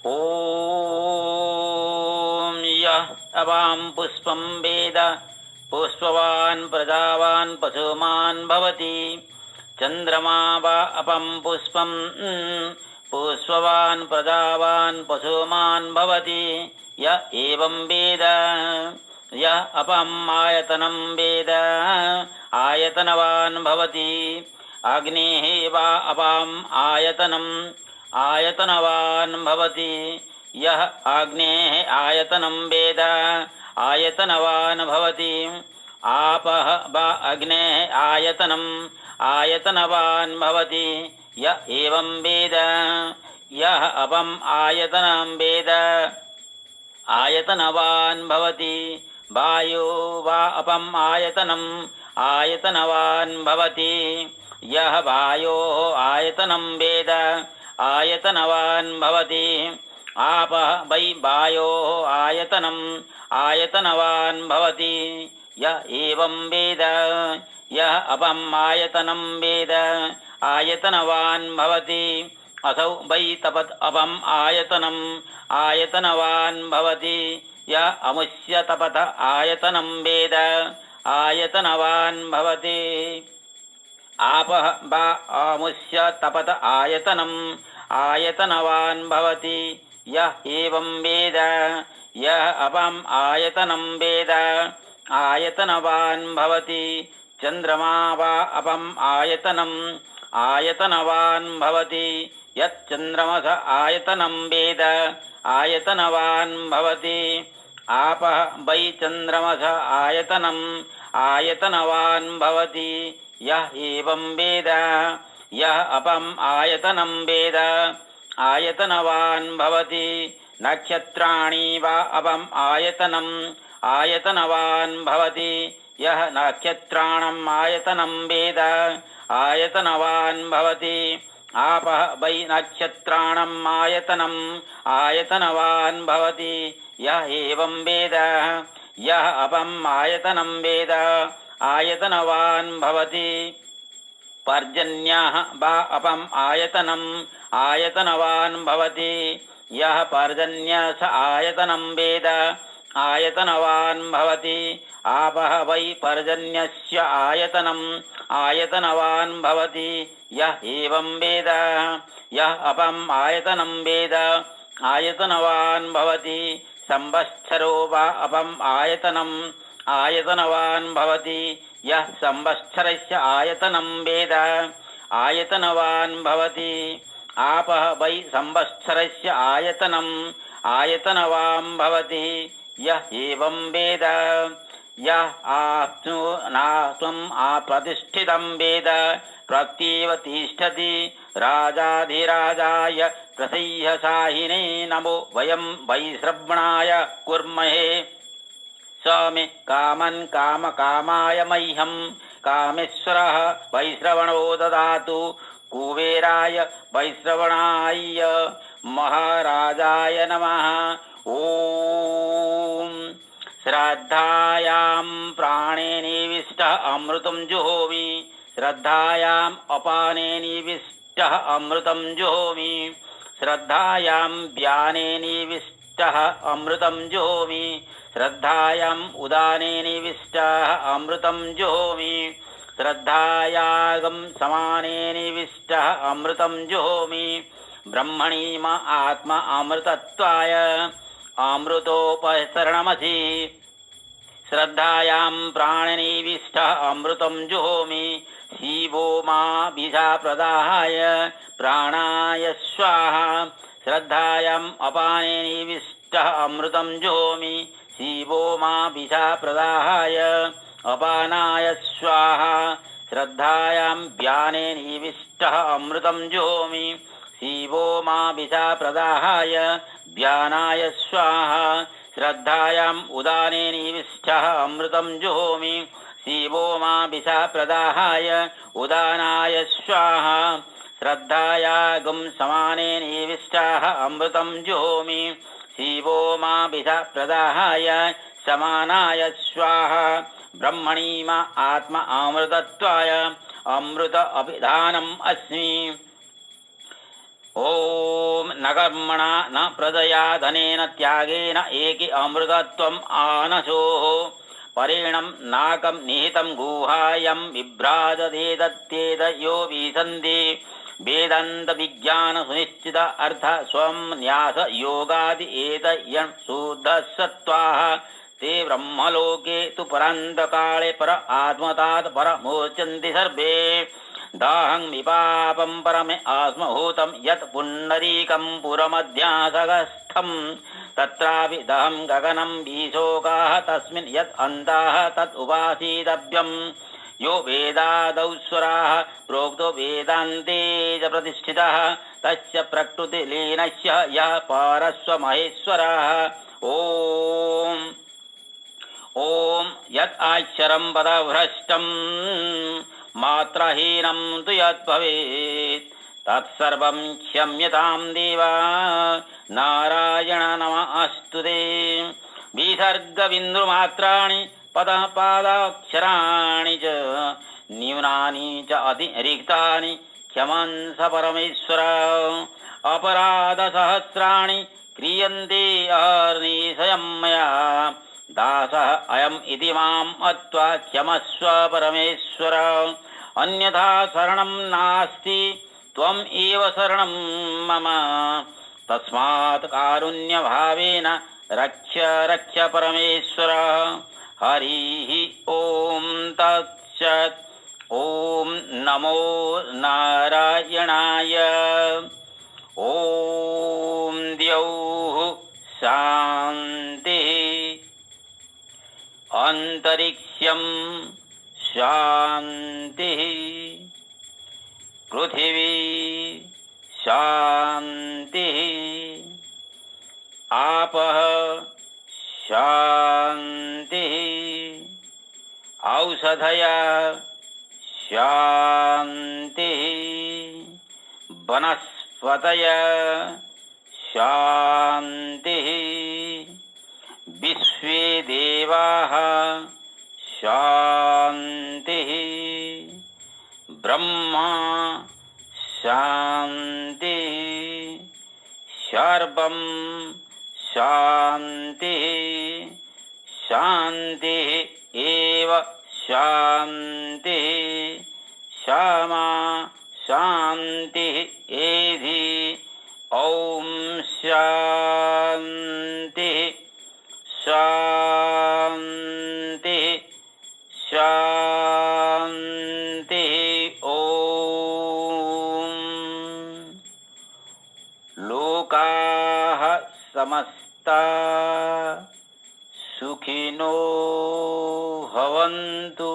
ॐ यः अवां पुष्पं वेद पुष्पवान् प्रजावान् पशुमान् भवति। चन्द्रमा वा अपं पुष्पं पुष्पवान् प्रजावान् पशुमान् भवति। य एवं वेद यः अपम् आयतनं वेद आयतनवान् भवति। अग्नेः वा अपाम् आयतनवान् भवति। यः अग्नेः आयतनं वेद आयतनवान् भवति। आपः वा अग्नेः आयतनवान् भवति। य एवं वेद यः अपम् आयतनं वेद आयतनवान् भवति। वायो वा अपम् आयतनवान् भवति। यः वायोः आयतनं वेद आयतनवान् भवति। आपः वै वायोः आयतनवान् भवति। य एवं वेद यः अपम् आयतनं वेद आयतनवान् भवति। असौ वै तपत् अपम् आयतनवान् भवति। य अमुष्य तपत आयतनं वेद आयतनवान् भवति। आपः वा अमुष्य तपत आयतनवान् भवति। यः एवं वेद यः अपम् आयतनं वेद आयतनवान् भवति। चन्द्रमा वा अपम् आयतनवान् भवति। यच्चन्द्रमस आयतनं वेद आयतनवान् भवति। आपः वै चन्द्रमस आयतनवान् भवति। यः एवं वेद यः अपम् आयतनं वेद आयतनवान् भवति। नक्षत्राणि वा अपम् आयतनवान् भवति। यः नक्षत्राणाम् आयतनं वेद आयतनवान् भवति। आपः वै नक्षत्राणाम् आयतनवान् भवति। यः एवं वेद यः अपम् आयतनं वेद आयतनवान् भवति। पर्जन्यः वा अपम् आयतनवान् भवति। यः पर्जन्यस आयतनं वेद आयतनवान् भवति। आपः वै पर्जन्यस्य आयतनवान् भवति। यः एवं वेद यः अपम् आयतनं वेद आयतनवान् भवति। संवत्सरो वा अपम् आयतनवान् भवति। यः संवत्सरस्य आयतनं वेद आयतनवान् भवति। आपः वै संवत्सरस्य आयतनवान् भवति। यः एवं वेद यः आप्नुनात्वम् प्रतिष्ठितं वेद प्रत्येव तिष्ठति। राजाधिराजाय प्रसह्यसाहिने नमो वयं वैश्रवणाय कुर्महे। स मे कामन् कामकामाय मह्यं कामेश्वरः वैश्रवणो ददातु। कुबेराय वैश्रवणाय महाराजाय नमः। ॐ श्रद्धायां प्राणे निविष्टः अमृतं जुहोमि। श्रद्धायाम् अपाने निविष्टः अमृतं जुहोमि। श्रद्धायां व्याने निविष्टः अमृतं जुहोमि। श्रद्धायाम् उदाने निविष्टः अमृतं जुहोमि। श्रद्धायागं समाने निविष्टः अमृतं जुहोमि। ब्रह्मणीम आत्मा अमृतत्वाय अमृतोपसरणमसि। श्रद्धायां प्राणनिविष्टः अमृतं जुहोमि। शिवो मा विषा प्रदाय प्राणाय स्वाहा। श्रद्धायाम् अपाने निविष्टः अमृतं जुहोमि। शिवो मा विषा प्रदाय अपानाय स्वाहा। श्रद्धायां व्याने निविष्टः अमृतं जुहोमि। शिवो मा विषा प्रदाय व्यानाय स्वाहा। श्रद्धायाम् उदाने निविष्टः अमृतं जुहोमि। शिवो मा विषा प्रदाय उदानाय स्वाहा। श्रद्धायागं समाने निविष्टः अमृतं जुहोमि। शिवो मा विषा प्रदाय समानाय स्वाहा। ब्रह्मणीम आत्मा अमृतत्वाय अमृत अभिधानम् अस्मि। ఓం న కర్మణా న ప్రజయా ధనేన త్యాగేన ఏకి అమృతత్వం ఆనశో పరిణం నాకం నిహితం గుహాయం బిభ్రాజదేదత్తేదయో విసంది వేదాంత విజ్ఞాన సునిశ్చిత అర్థ స్వం న్యాస యోగాది ఏదయం శుద్ధ సత్వాః ते ब्रह्मलोके तु परान्तकाले पर आत्मतात् परमोच्यन्ति सर्वे दाहं विपापं परमे आत्मभूतं यत् पुण्डरीकं पुरमध्यासगस्थं तत्रापि दहं गगनं बीशोकाः तस्मिन् यत् अन्ताः तत् उपासीतव्यं यो वेदादौ स्वराः प्रोक्तो वेदान्ते च प्रतिष्ठितः तस्य प्रकृतिलीनस्य यः पारस्वमहेश्वरः ओम ओम यत् आश्चरं पदभ्रष्टं मात्रहीनं तु यत् भवेत् तत्सर्वं क्षम्यतां देवा नारायण नमस्तुते विसर्गबिन्दुमात्राणि पदपादाक्षराणि च न्यूनानि च अतिरिक्तानि क्षमन्स परमेश्वर अपराधसहस्राणि क्रियन्ते अहर्निशयं मया दासः अयम् इति माम् अत्वा क्षमस्व परमेश्वर अन्यथा शरणं नास्ति त्वम् एव शरणं मम तस्मात् कारुण्यभावेन रक्ष रक्ष परमेश्वर हरिः ॐ तत्सत् ॐ नमो नारायणाय ॐ द्यौः शान्तिः अंतरिक्षं शान्तिः पृथिवी शान्तिः आपः शान्तिः औषधयः शान्तिः वनस्पतयः शान्तिः विश्वे देवाः शान्तिः ब्रह्मा शान्तिः सर्वं शान्तिः शान्तिः एव शान्तिः क्षमा शान्तिः एधि ॐ शान्तिः शान्तिः शान्तिः ॐ लोकाः समस्ता सुखिनो भवन्तु।